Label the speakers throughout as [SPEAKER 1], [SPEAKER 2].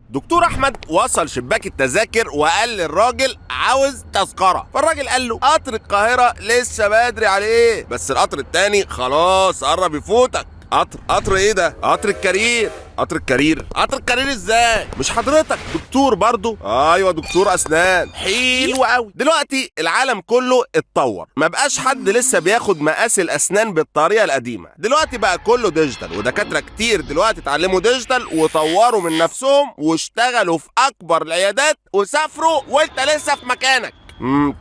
[SPEAKER 1] دكتور احمد وصل شباك التذاكر وقال للراجل عاوز تذكره، فالراجل قال له قطر القاهره لسه بدري عليه، بس القطر التاني خلاص قرب يفوتك. قطر ايه ده؟ قطر الكارير. قطر الكارير ازاي؟ مش حضرتك دكتور برضو؟ ايوه دكتور اسنان. حلو قوي. دلوقتي العالم كله اتطور، ما بقاش حد لسه بياخد مقاس الاسنان بالطريقه القديمه، دلوقتي بقى كله ديجيتال، ودكاتره كتير دلوقتي اتعلموا ديجيتال وطوروا من نفسهم واشتغلوا في اكبر العيادات وسافروا وانت لسه في مكانك.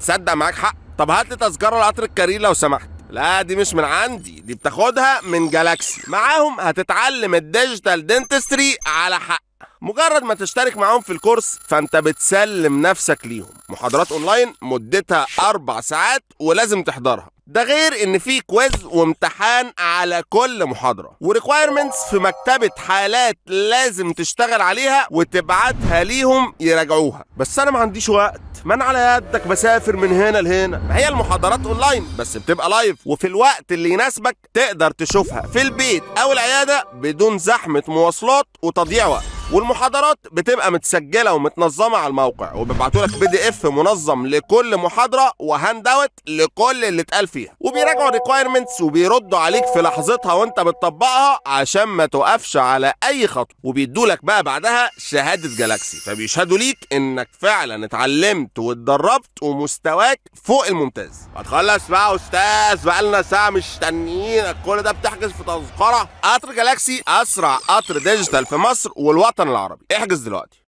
[SPEAKER 1] تصدق معاك حق. طب هات لي تذكره لقطر الكارير لو سمحت. لا دي مش من عندي، دي بتاخدها من جالاكسي، معاهم هتتعلم الديجيتال دنتستري على حق. مجرد ما تشترك معاهم في الكورس فانت بتسلم نفسك ليهم، محاضرات اونلاين مدتها 4 ساعات ولازم تحضرها، ده غير ان في كويز وامتحان على كل محاضرة، وريكوايرمنتس في مكتبة حالات لازم تشتغل عليها وتبعتها ليهم يراجعوها. بس انا ما عنديش وقت، ما انا على يدك بسافر من هنا لهنا. ما هي المحاضرات اونلاين بس بتبقى لايف، وفي الوقت اللي يناسبك تقدر تشوفها في البيت او العيادة بدون زحمة مواصلات وتضييع وقت. والمحاضرات بتبقى متسجله ومتنظمه على الموقع، وبيبعتوا لك PDF منظم لكل محاضره وهاند اوت لكل اللي اتقال فيها، وبيراجعوا الريكوايرمنتس وبيردوا عليك في لحظتها وانت بتطبقها عشان ما توقفش على اي خطوه، وبيدوا لك بقى بعدها شهاده جالاكسي، فبيشهدوا ليك انك فعلا اتعلمت واتدربت ومستواك فوق الممتاز. هتخلص بقى يا استاذ، بقى لنا ساعه مستنيينك، كل ده بتحجز في تذكره؟ قطر جالاكسي اسرع قطر ديجيتال في مصر والوطن العربي، احجز دلوقتي.